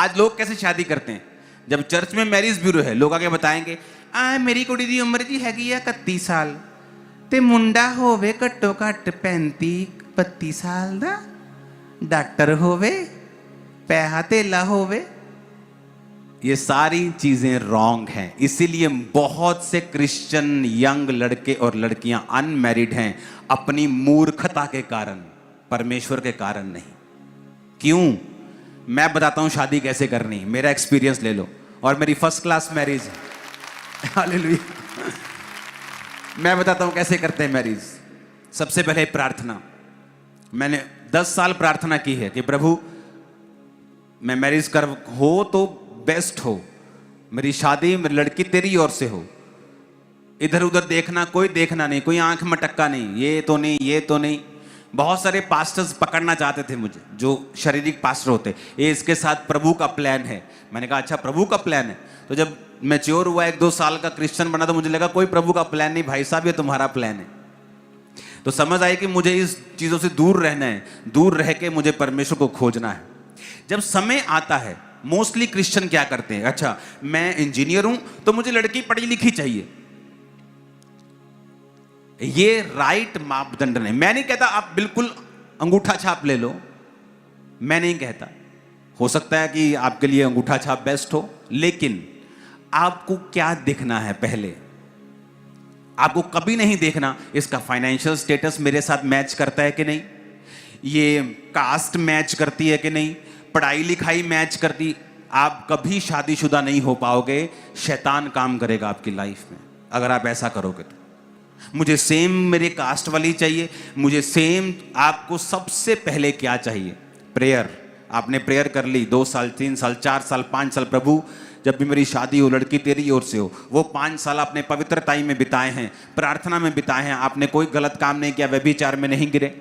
आज लोग कैसे शादी करते हैं? जब चर्च में मैरिज ब्यूरो है, लोग आके बताएंगे मेरी कुड़ी दी उम्र जी हैगी 31 साल ते मुंडा होवे घट्टो घट्ट 35-32 साल दा, डॉक्टर होवे, पैसा तेला होवे। ये सारी चीजें रॉन्ग हैं। इसीलिए बहुत से क्रिश्चियन यंग लड़के और लड़कियां अनमैरिड हैं, अपनी मूर्खता के कारण, परमेश्वर के कारण नहीं। क्यों? मैं बताता हूं शादी कैसे करनी, मेरा एक्सपीरियंस ले लो। और मेरी फर्स्ट क्लास मैरिज है, हालेलुया। मैं बताता हूं कैसे करते हैं मैरिज। सबसे पहले प्रार्थना। मैंने 10 साल प्रार्थना की है कि प्रभु मैं मैरिज कर हो तो बेस्ट हो, मेरी शादी मेरी लड़की तेरी ओर से हो, इधर उधर देखना कोई देखना नहीं, कोई आंख मटक्का नहीं, ये तो नहीं ये तो नहीं। बहुत सारे पास्टर्स पकड़ना चाहते थे मुझे, जो शारीरिक पास्टर होते, ये इसके साथ प्रभु का प्लान है। मैंने कहा अच्छा प्रभु का प्लान है। तो जब मैच्योर हुआ 1-2 साल का क्रिश्चियन बना तो मुझे लगा कोई प्रभु का प्लान नहीं भाई साहब, ये तुम्हारा प्लान है। तो समझ आई कि मुझे इस चीजों से दूर रहना है, दूर रह के मुझे परमेश्वर को खोजना है। जब समय आता है, मोस्टली क्रिश्चियन क्या करते हैं, अच्छा मैं इंजीनियर हूं तो मुझे लड़की पढ़ी लिखी चाहिए। ये राइट मापदंड नहीं। मैं नहीं कहता आप बिल्कुल अंगूठा छाप ले लो, मैं नहीं कहता, हो सकता है कि आपके लिए अंगूठा छाप बेस्ट हो, लेकिन आपको क्या देखना है पहले? आपको कभी नहीं देखना इसका फाइनेंशियल स्टेटस मेरे साथ मैच करता है कि नहीं, ये कास्ट मैच करती है कि नहीं, पढ़ाई लिखाई मैच करती। आप कभी शादीशुदा नहीं हो पाओगे, शैतान काम करेगा आपकी लाइफ में अगर आप ऐसा करोगे तो। मुझे सेम मेरे कास्ट वाली चाहिए, मुझे सेम। आपको सबसे पहले क्या चाहिए? प्रेयर। आपने प्रेयर कर ली 2 साल 3 साल 4 साल 5 साल, प्रभु जब भी मेरी शादी हो लड़की तेरी ओर से हो। वो 5 साल आपने पवित्रताई में बिताए हैं, प्रार्थना में बिताए हैं, आपने कोई गलत काम नहीं किया, व्यभिचार में नहीं गिरे।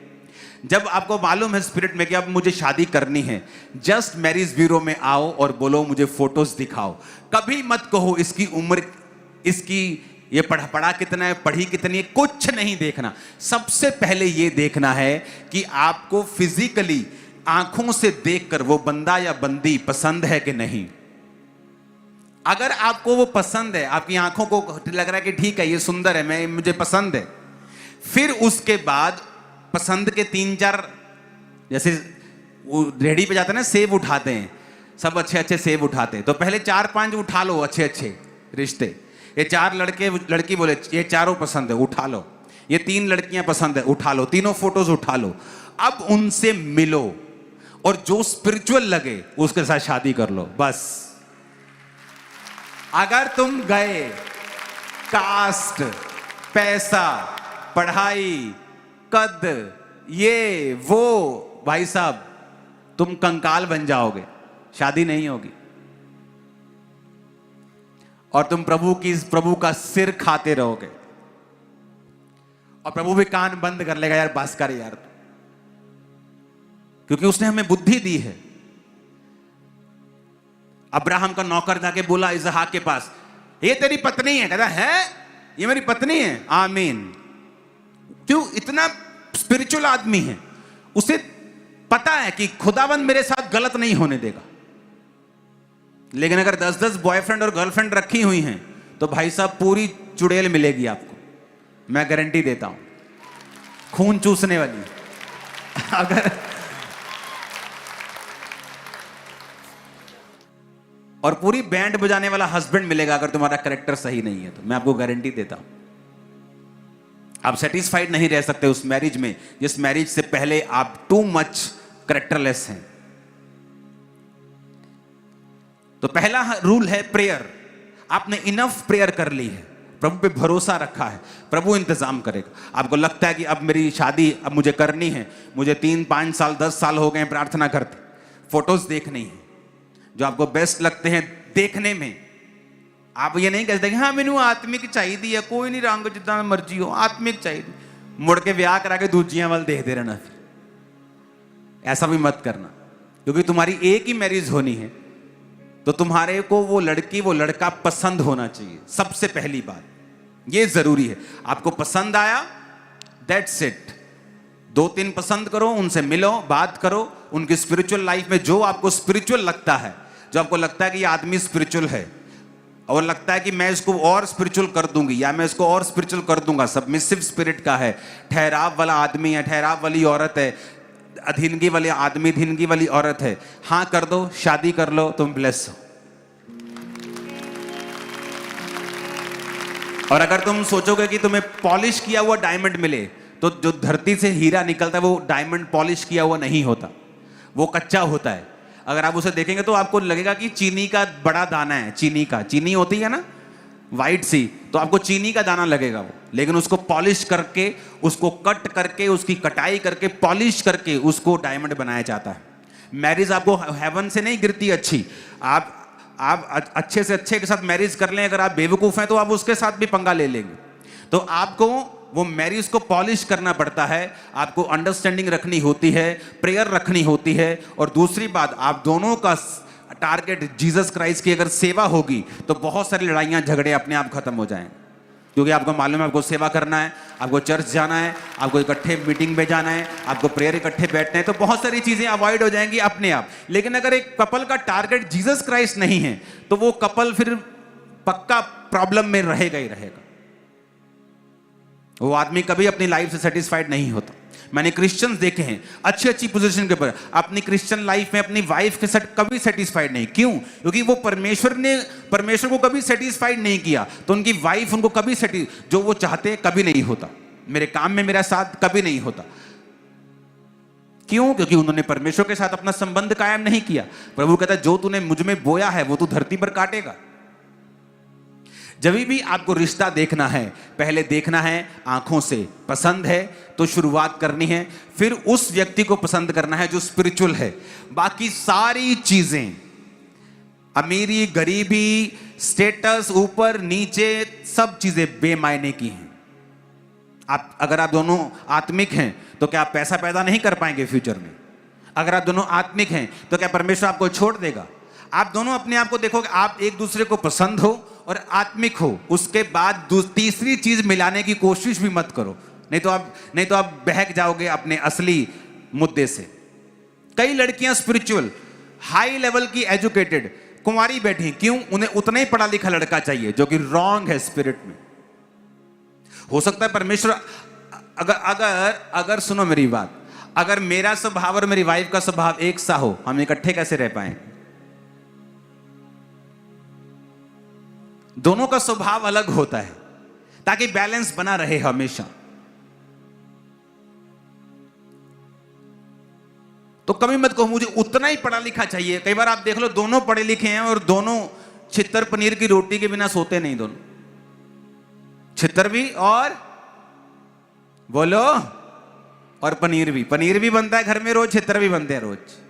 जब आपको मालूम है स्पिरिट में कि अब मुझे शादी करनी है, जस्ट मैरिज ब्यूरो में आओ और बोलो मुझे फोटोज दिखाओ। कभी मत कहो इसकी उम्र, इसकी ये पढ़ा कितना है, पढ़ी कितनी है, कुछ नहीं देखना। सबसे पहले ये देखना है कि आपको फिजिकली आंखों से देखकर वो बंदा या बंदी पसंद है कि नहीं। अगर आपको वो पसंद है, आपकी आंखों को लग रहा है कि ठीक है ये सुंदर है, मुझे पसंद है, फिर उसके बाद पसंद के 3-4, जैसे वो रेडी पे जाते हैं ना, सेब उठाते हैं, सब अच्छे अच्छे सेब उठाते हैं, तो पहले 4-5 उठा लो अच्छे अच्छे रिश्ते। ये 4 लड़के लड़की बोले ये चारों पसंद है, उठा लो। ये 3 लड़कियां पसंद है, उठा लो, तीनों फोटोज उठा लो। अब उनसे मिलो और जो स्पिरिचुअल लगे उसके साथ शादी कर लो, बस। अगर तुम गए कास्ट, पैसा, पढ़ाई, कद, ये वो, भाई साहब तुम कंकाल बन जाओगे, शादी नहीं होगी। और तुम प्रभु का सिर खाते रहोगे, और प्रभु भी कान बंद कर लेगा, यार बस कर यार, क्योंकि उसने हमें बुद्धि दी है। अब्राहम का नौकर जाके बोला इसहाक के पास, ये तेरी पत्नी है? कहता है ये मेरी पत्नी है। आमीन। क्यों? इतना स्पिरिचुअल आदमी है, उसे पता है कि खुदावंद मेरे साथ गलत नहीं होने देगा। लेकिन अगर 10-10 बॉयफ्रेंड और गर्लफ्रेंड रखी हुई हैं तो भाई साहब पूरी चुड़ैल मिलेगी आपको, मैं गारंटी देता हूं, खून चूसने वाली। अगर और पूरी बैंड बजाने वाला हस्बैंड मिलेगा अगर तुम्हारा कैरेक्टर सही नहीं है तो, मैं आपको गारंटी देता हूं। आप सेटिस्फाइड नहीं रह सकते उस मैरिज में जिस मैरिज से पहले आप टू मच कैरेक्टरलेस हैं। तो पहला रूल है प्रेयर। आपने इनफ प्रेयर कर ली है, प्रभु पे भरोसा रखा है, प्रभु इंतजाम करेगा। आपको लगता है कि अब मेरी शादी अब मुझे करनी है, मुझे 3-5 साल 10 साल हो गए प्रार्थना करते, फोटोज देखनी है जो आपको बेस्ट लगते हैं देखने में। आप ये नहीं कहते कि हाँ मैनू आत्मिक चाहिए, कोई नहीं रंग जितना मर्जी हो, आत्मिक चाहिए, मुड़ के ब्याह करा के दूजियां वाल देखते रहना। फिर ऐसा भी मत करना, क्योंकि तुम्हारी एक ही मैरिज होनी है तो तुम्हारे को वो लड़की वो लड़का पसंद होना चाहिए। सबसे पहली बात ये जरूरी है। आपको पसंद आया, दैट्स इट। 2-3 पसंद करो, उनसे मिलो, बात करो, उनकी स्पिरिचुअल लाइफ में जो आपको स्पिरिचुअल लगता है, जो आपको लगता है कि ये आदमी स्पिरिचुअल है और लगता है कि मैं इसको और स्पिरिचुअल कर दूंगी या मैं इसको और स्पिरिचुअल कर दूंगा, सबमिसिव स्पिरिट का है, ठहराव वाला आदमी है, ठहराव वाली औरत है, अधीनगी वाले आदमी, अधीनगी वाली औरत है, हाँ कर दो, शादी कर लो, तुम ब्लेस हो। और अगर तुम सोचोगे कि तुम्हें पॉलिश किया हुआ डायमंड मिले, तो जो धरती से हीरा निकलता है वो डायमंड पॉलिश किया हुआ नहीं होता, वो कच्चा होता है। अगर आप उसे देखेंगे तो आपको लगेगा कि चीनी का बड़ा दाना है, चीनी होती है ना वाइट सी, तो आपको चीनी का दाना लगेगा वो, लेकिन उसको पॉलिश करके, उसको कट करके, उसकी कटाई करके, पॉलिश करके उसको डायमंड बनाया जाता है। मैरिज आपको हेवन से नहीं गिरती अच्छी, आप अच्छे से अच्छे के साथ मैरिज कर लें, अगर आप बेवकूफ हैं तो आप उसके साथ भी पंगा ले लेंगे। तो आपको वो मैरिज को पॉलिश करना पड़ता है, आपको अंडरस्टैंडिंग रखनी होती है, प्रेयर रखनी होती है, और दूसरी बात, आप दोनों का टारगेट जीसस क्राइस्ट की अगर सेवा होगी तो बहुत सारी लड़ाइयाँ झगड़े अपने आप खत्म हो जाएंगे, क्योंकि आपको मालूम है आपको सेवा करना है, आपको चर्च जाना है, आपको इकट्ठे मीटिंग में जाना है, आपको प्रेयर इकट्ठे बैठना है, तो बहुत सारी चीजें अवॉइड हो जाएंगी अपने आप। लेकिन अगर एक कपल का टारगेट जीसस क्राइस्ट नहीं है तो वो कपल फिर पक्का प्रॉब्लम में रहेगा ही रहेगा। वो आदमी कभी अपनी लाइफ से सेटिस्फाइड नहीं होता। मैंने क्रिश्चियंस देखे हैं अच्छी अच्छी पोजीशन के ऊपर, अपनी क्रिश्चियन लाइफ में अपनी वाइफ के साथ कभी सेटिस्फाइड नहीं। क्यों? क्योंकि वो परमेश्वर को कभी सेटिस्फाइड नहीं किया, तो उनकी वाइफ उनको कभी जो वो चाहते कभी नहीं होता। मेरे काम में मेरा साथ कभी नहीं होता। क्यों? क्योंकि उन्होंने परमेश्वर के साथ अपना संबंध कायम नहीं किया। प्रभु कहता है जो तूने मुझ में बोया है वो तू धरती पर काटेगा। जब भी आपको रिश्ता देखना है, पहले देखना है आंखों से, पसंद है तो शुरुआत करनी है, फिर उस व्यक्ति को पसंद करना है जो स्पिरिचुअल है। बाकी सारी चीजें, अमीरी, गरीबी, स्टेटस, ऊपर नीचे, सब चीजें बेमायने की हैं। अगर आप दोनों आत्मिक हैं तो क्या आप पैसा पैदा नहीं कर पाएंगे फ्यूचर में? अगर आप दोनों आत्मिक हैं तो क्या परमेश्वर आपको छोड़ देगा? आप दोनों अपने आप को देखोगे, आप एक दूसरे को पसंद हो और आत्मिक हो, उसके बाद तीसरी चीज मिलाने की कोशिश भी मत करो, नहीं तो आप बहक जाओगे अपने असली मुद्दे से। कई लड़कियां स्पिरिचुअल, हाई लेवल की एजुकेटेड, कुंवारी बैठी, क्यों? उन्हें उतना ही पढ़ा लिखा लड़का चाहिए, जो कि रॉन्ग है स्पिरिट में। हो सकता है परमेश्वर अगर सुनो मेरी बात, अगर मेरा स्वभाव और मेरी वाइफ का स्वभाव एक सा हो, हम इकट्ठे कैसे रह पाएंगे? दोनों का स्वभाव अलग होता है ताकि बैलेंस बना रहे हमेशा। तो कभी मत कहो मुझे उतना ही पढ़ा लिखा चाहिए। कई बार आप देख लो दोनों पढ़े लिखे हैं और दोनों छितर पनीर की रोटी के बिना सोते नहीं। दोनों छितर भी और बोलो और पनीर भी बनता है घर में रोज, छितर भी बनते हैं रोज।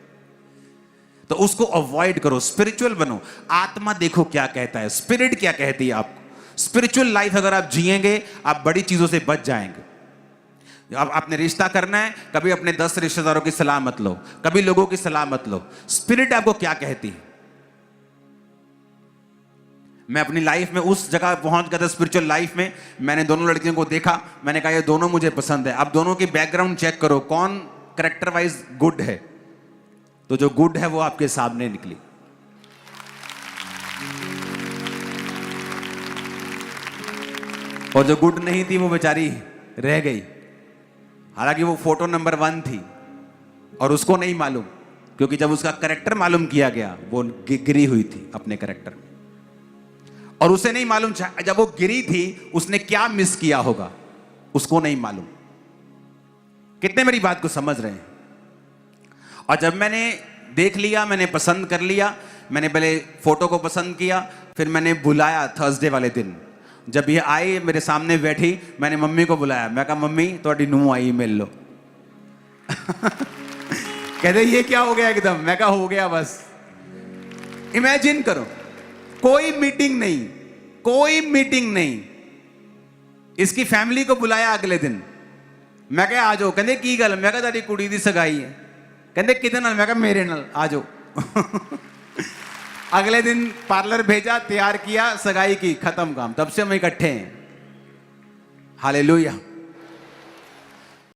तो उसको अवॉइड करो, स्पिरिचुअल बनो। आत्मा देखो क्या कहता है, स्पिरिट क्या कहती है आपको। स्पिरिचुअल लाइफ अगर आप जिएंगे आप बड़ी चीजों से बच जाएंगे। अब आपने रिश्ता करना है, कभी अपने 10 रिश्तेदारों की सलाह मत लो, कभी लोगों की सलाह मत लो। स्पिरिट आपको क्या कहती है? मैं अपनी लाइफ में उस जगह पहुंच गया था स्पिरिचुअल लाइफ में, मैंने दोनों लड़कियों को देखा, मैंने कहा ये दोनों मुझे पसंद है। अब दोनों की बैकग्राउंड चेक करो, कौन कैरेक्टर वाइज गुड है, तो जो गुड है वो आपके सामने निकली। और जो गुड नहीं थी वो बेचारी रह गई। हालांकि वो फोटो नंबर 1 थी और उसको नहीं मालूम, क्योंकि जब उसका कैरेक्टर मालूम किया गया वो गिरी हुई थी अपने कैरेक्टर में। और उसे नहीं मालूम जब वो गिरी थी उसने क्या मिस किया होगा, उसको नहीं मालूम। कितने मेरी बात को समझ रहे हैं? और जब मैंने देख लिया, मैंने पसंद कर लिया, मैंने पहले फोटो को पसंद किया, फिर मैंने बुलाया थर्सडे वाले दिन। जब ये आई मेरे सामने बैठी, मैंने मम्मी को बुलाया। मैं कहा मम्मी थोड़ी नूह आई, मिल लो। कहते ये क्या हो गया एकदम? मैं कहा हो गया बस। इमेजिन करो, कोई मीटिंग नहीं। इसकी फैमिली को बुलाया अगले दिन। मैं कहा आ जाओ। कहते की गल? मैं कहा तेरी कुड़ी दी सगाई है। कहते किदे नाल? मैं कहा मेरे नाल, आ जाओ। अगले दिन पार्लर भेजा, तैयार किया, सगाई की, खत्म काम। तब से हम इकट्ठे हैं। हालेलुया।